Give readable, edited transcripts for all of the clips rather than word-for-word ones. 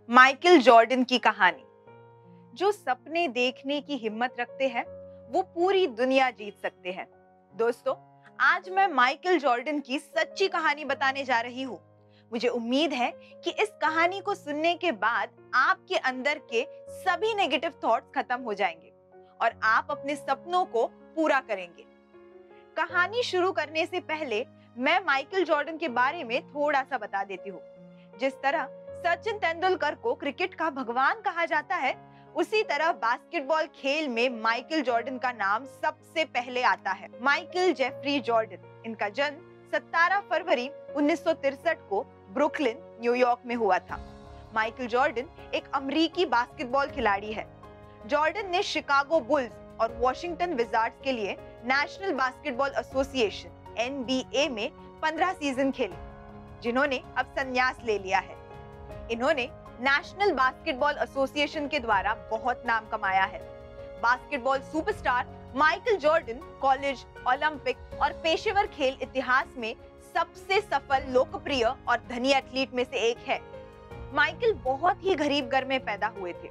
Michael Jordan की कहानी। जो सपने देखने की हिम्मत रखते हैं वो पूरी दुनिया जीत सकते हैं। दोस्तों, आज मैं माइकल जॉर्डन की सच्ची कहानी बताने जा रही हूँ। मुझे उम्मीद है कि इस कहानी को सुनने के बाद आपके अंदर के सभी नेगेटिव थॉट्स खत्म हो जाएंगे और आप अपने सपनों को पूरा करेंगे। कहानी शुरू करने से पहले मैं माइकल जॉर्डन के बारे में थोड़ा सा बता देती हूँ। जिस तरह सचिन तेंदुलकर को क्रिकेट का भगवान कहा जाता है, उसी तरह बास्केटबॉल खेल में माइकल जॉर्डन का नाम सबसे पहले आता है। माइकल जेफरी जॉर्डन, इनका जन्म 17 फरवरी 1963 को ब्रुकलिन, न्यूयॉर्क में हुआ था। माइकल जॉर्डन एक अमेरिकी बास्केटबॉल खिलाड़ी है। जॉर्डन ने शिकागो बुल्स और वॉशिंगटन विजार्ड्स के लिए नेशनल बास्केटबॉल एसोसिएशन (NBA) में 15 सीजन खेले, जिन्होंने अब संन्यास ले लिया है। इन्होंने नेशनल बास्केटबॉल एसोसिएशन के द्वारा बहुत नाम कमाया है। Basketball superstar Michael Jordan college, Olympic और पेशेवर खेल इतिहास में सबसे सफल, लोकप्रिय और धनी एथलीट में से एक है। माइकल बहुत ही गरीब घर में पैदा हुए थे।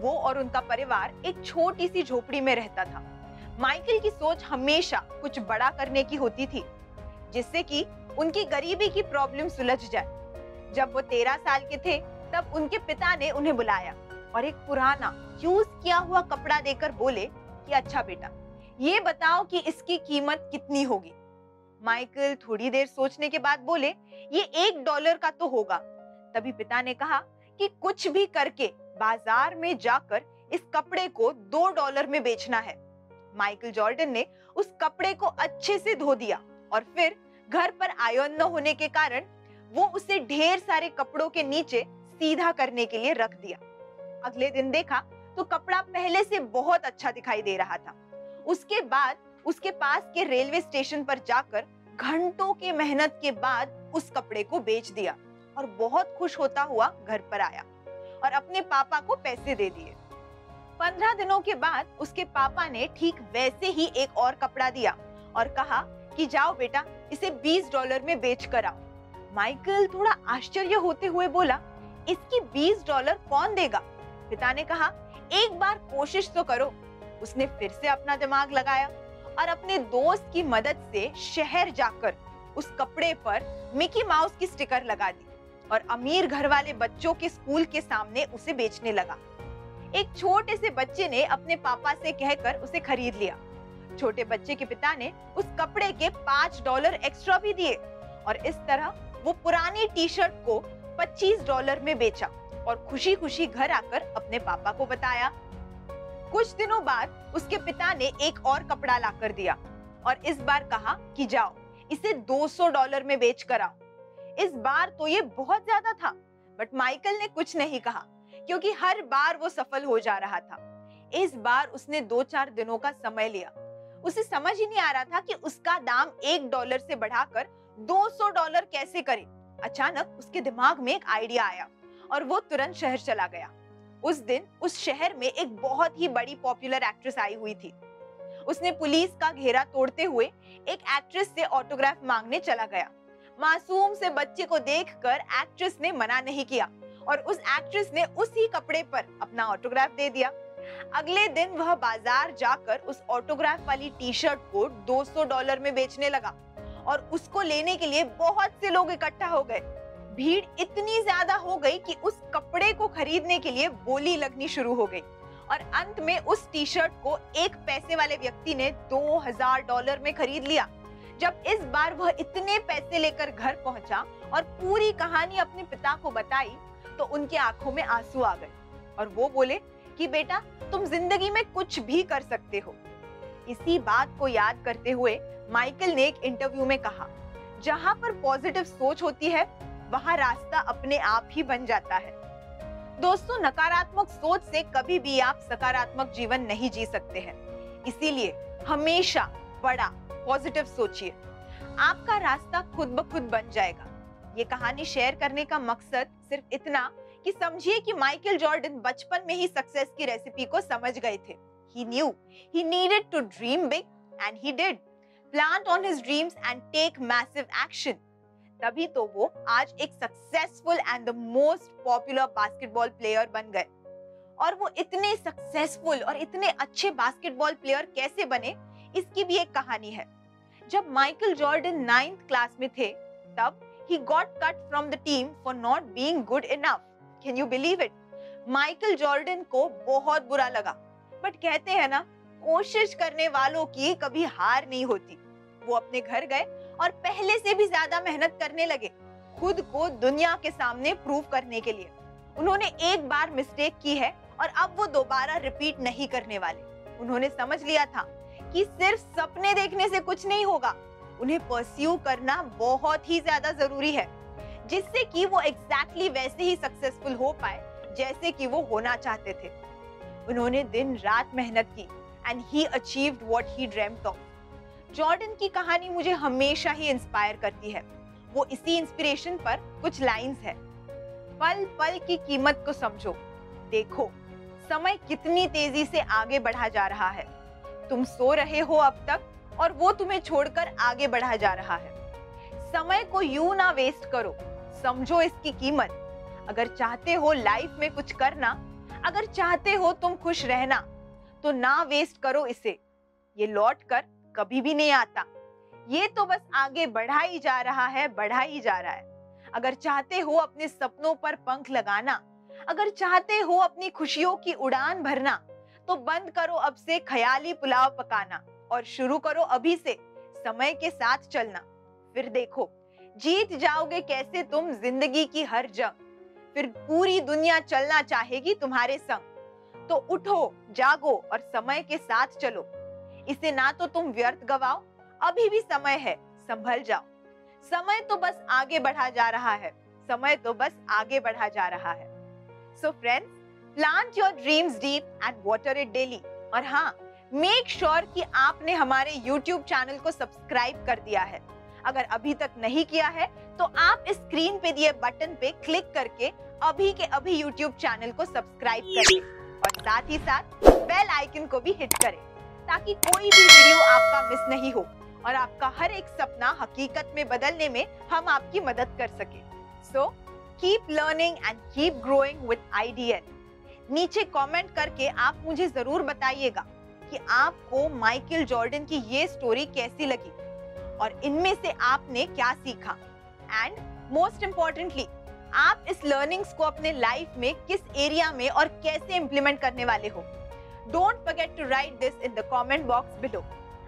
वो और उनका परिवार एक छोटी सी झोपड़ी में रहता था। माइकल की सोच हमेशा कुछ बड़ा करने की होती थी, जिससे कि उनकी गरीबी की प्रॉब्लम सुलझ जाए। जब वो 13 साल के थे, तब उनके पिता ने उन्हें बुलाया और एक पुराना यूज किया हुआ कपड़ा देकर बोले कि अच्छा बेटा, ये बताओ कि इसकी कीमत कितनी होगी। माइकल थोड़ी देर सोचने के बाद बोले, ये $1 का तो होगा। तभी पिता ने कहा कि कुछ भी करके बाजार में जाकर इस कपड़े को $2 में बेचना है। माइकल जॉर्डन ने उस कपड़े को अच्छे से धो दिया और फिर घर पर आयरन न होने के कारण वो उसे ढेर सारे कपड़ों के नीचे सीधा करने के लिए रख दिया। अगले दिन देखा तो कपड़ा पहले से बहुत अच्छा दिखाई दे रहा था। उसके बाद उसके पास के रेलवे स्टेशन पर जाकर घंटों के मेहनत के बाद उस कपड़े को बेच दिया और बहुत खुश होता हुआ घर पर आया और अपने पापा को पैसे दे दिए। 15 दिनों के बाद उसके पापा ने ठीक वैसे ही एक और कपड़ा दिया और कहा कि जाओ बेटा, इसे $20 में बेच कर आओ। माइकल थोड़ा आश्चर्य होते हुए बोला, इसकी $20 कौन देगा? पिता ने कहा, एक बार कोशिश तो करो। उसने फिर से अपना दिमाग लगाया और अपने दोस्त की मदद से शहर जाकर उस कपड़े पर मिकी माउस की स्टिकर लगा दी और अमीर घर वाले बच्चों के स्कूल के सामने उसे बेचने लगा। एक छोटे से बच्चे ने अपने पापा से कहकर उसे खरीद लिया। छोटे बच्चे के पिता ने उस कपड़े के $5 एक्स्ट्रा भी दिए और इस तरह वो पुरानी टी शर्ट को $25 में बेचा और खुशी खुशी घर आकर अपने पापा को बताया। कुछ दिनों बाद उसके पिता ने एक और कपड़ा लाकर दिया और इस बार कहा कि जाओ, इसे $200 में बेच कर आओ। इस बार तो ये बहुत ज्यादा था, बट माइकल ने कुछ नहीं कहा क्योंकि हर बार वो सफल हो जा रहा था। इस बार उसने 2-4 दिनों का समय लिया। उसे समझ ही नहीं आ रहा था कि उसका दाम $1 से बढ़ाकर $200 कैसे करे। अचानक उसके दिमाग में एक आइडिया आया और वो तुरंत शहर चला गया। उस दिन उस शहर में एक बहुत ही बड़ी पॉपुलर एक्ट्रेस आई हुई थी। उसने पुलिस का घेरा तोड़ते हुए एक एक्ट्रेस से ऑटोग्राफ मांगने चला गया। मासूम से बच्चे को देखकर एक्ट्रेस ने मना नहीं किया और उस एक्ट्रेस ने उसी कपड़े पर अपना ऑटोग्राफ दे दिया। अगले दिन वह बाजार जाकर उस ऑटोग्राफ वाली टी शर्ट को $200 में बेचने लगा और उसको लेने के लिए बहुत से लोग इकट्ठा हो गए। भीड़ इतनी ज्यादा हो गई कि उस कपड़े को खरीदने के लिए बोली लगनी शुरू हो गई और अंत में उस टी शर्ट को एक पैसे वाले व्यक्ति ने $2000 में खरीद लिया। जब इस बार वह इतने पैसे लेकर घर पहुंचा और पूरी कहानी अपने पिता को बताई तो उनके आंखों में आंसू आ गए और वो बोले कि बेटा, तुम जिंदगी में कुछ भी कर सकते हो। इसी बात को याद करते हुए माइकल ने एक इंटरव्यू में कहा, जहां पर पॉजिटिव सोच होती है वहां रास्ता अपने आप ही बन जाता है। दोस्तों, नकारात्मक सोच से कभी भी आप सकारात्मक जीवन नहीं जी सकते हैं। इसीलिए हमेशा बड़ा पॉजिटिव सोचिए, आपका रास्ता खुद ब खुद बन जाएगा। ये कहानी शेयर करने का मकसद सिर्फ इतना कि समझिए कि माइकल जॉर्डन बचपन में ही सक्सेस की रेसिपी को समझ गए थे। He knew he needed to dream big and he did. Plant on his dreams and take massive action. तभी तो वो आज एक successful and the most popular basketball player बन गए। और वो इतने सक्सेसफुल और इतने अच्छे बास्केटबॉल प्लेयर कैसे बने, इसकी भी एक कहानी है। जब माइकल जॉर्डन 9th क्लास में थे, तब he got cut from the team for not being good enough. Can you believe it? Michael Jordan को बहुत बुरा लगा, बट कहते हैं ना, कोशिश करने वालों की कभी हार नहीं होती। वो अपने घर गए और पहले से भी ज्यादा मेहनत करने लगे, खुद को दुनिया के सामने प्रूव करने के लिए। उन्होंने एक बार मिस्टेक की है और अब वो दोबारा रिपीट नहीं करने वाले। उन्होंने समझ लिया था कि सिर्फ सपने देखने से कुछ नहीं होगा, उन्हें परस्यू करना बहुत ही ज्यादा जरूरी है, जिससे कि वो एग्जैक्टली वैसे ही सक्सेसफुल हो पाए जैसे कि वो होना चाहते थे। उन्होंने दिन रात मेहनत की and he achieved what he dreamed of. Jordan की कहानी मुझे हमेशा ही इंस्पायर करती है। वो इसी इंस्पिरेशन पर कुछ लाइंस है। पल पल की कीमत को समझो, देखो समय कितनी तेजी से आगे बढ़ा जा रहा है। तुम सो रहे हो अब तक और वो तुम्हें छोड़कर आगे बढ़ा जा रहा है। समय को यूं ना वेस्ट करो, समझो इसकी कीमत। अगर चाहते हो लाइफ में कुछ करना, अगर चाहते हो तुम खुश रहना, तो ना वेस्ट करो इसे। ये लौट कर कभी भी नहीं आता, ये तो बस आगे बढ़ा ही जा रहा है, बढ़ा ही जा रहा है। अगर चाहते हो अपने सपनों पर पंख लगाना, अगर चाहते हो अपनी खुशियों की उड़ान भरना, तो बंद करो अब से ख्याली पुलाव पकाना और शुरू करो अभी से समय के साथ चलना। फिर देखो जीत जाओगे कैसे तुम जिंदगी की हर जंग। फिर पूरी दुनिया चलना चाहेगी तुम्हारे संग। तो उठो, जागो और समय के साथ चलो। इसे ना तो तुम व्यर्थ गवाओ, अभी भी समय है, संभल जाओ। समय तो बस आगे बढ़ा जा रहा है, समय तो बस आगे बढ़ा जा रहा है। So friends, plant your dreams deep and water it daily. और हाँ, मेक श्योर कि आपने हमारे YouTube चैनल को सब्सक्राइब कर दिया है। अगर अभी तक नहीं किया है तो आप इस स्क्रीन पे दिए बटन पे क्लिक करके अभी के अभी YouTube चैनल को सब्सक्राइब करें और साथ ही साथ बेल आइकन को भी हिट करें, ताकि कोई भी वीडियो आपका मिस नहीं हो और आपका हर एक सपना हकीकत में बदलने में हम आपकी मदद कर सके। So keep learning and keep growing with IDL। नीचे कमेंट करके आप मुझे जरूर बताइएगा कि आपको माइकल जॉर्डन की ये स्टोरी कैसी लगी और इनमें से आपने क्या सीखा। एंड मोस्ट इम्पोर्टेंटली, आप इस लर्निंग्स को अपने लाइफ में किस एरिया में और कैसे इम्प्लीमेंट करने वाले हो। Don't forget to write this in the comment box below.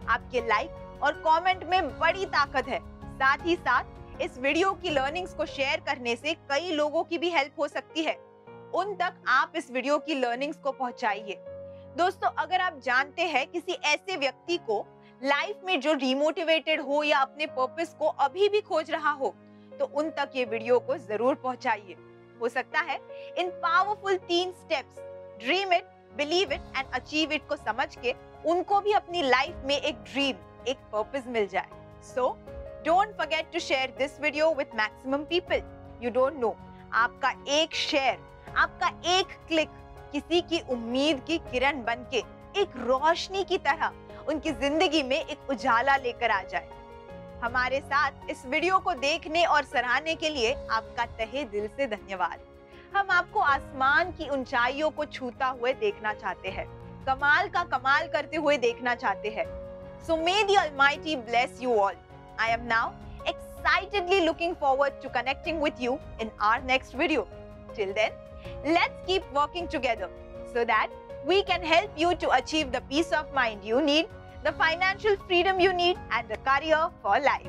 आपके लाइक और कमेंट में बड़ी ताकत है। साथ ही साथ इस वीडियो की लर्निंग्स को शेयर करने से कई लोगों की भी हेल्प हो सकती है। उन तक आप इस वीडियो की लर्निंग्स को पहुंचाइए। दोस्तों, अगर आप जानते हैं किसी ऐसे व्यक्ति को लाइफ में जो डिमोटिवेटेड हो या अपने पर्पस को अभी भी खोज रहा हो, तो उन तक ये वीडियो को जरूर पहुंचाइए। हो सकता है in powerful 3 steps, dream it, believe it and achieve it को समझ के उनको भी अपनी लाइफ में एक ड्रीम, एक पर्पस मिल जाए। So don't forget to share this video with maximum people. You don't know, आपका एक शेयर, आपका एक क्लिक किसी की उम्मीद की किरण बनके एक रोशनी की तरह उनकी जिंदगी में एक उजाला लेकर आ जाए। हमारे साथ इस वीडियो को देखने और सराहने के लिए आपका तहे दिल से धन्यवाद। हम आपको आसमान की ऊंचाइयों को छूता हुए देखना चाहते हैं, कमाल का कमाल करते हुए देखना चाहते हैं। So may the Almighty bless you all. I am now excitedly looking forward to connecting with you in our next video. Till then, let's keep working together so that we can help you to achieve the peace of mind you need, the financial freedom you need, and the career for life.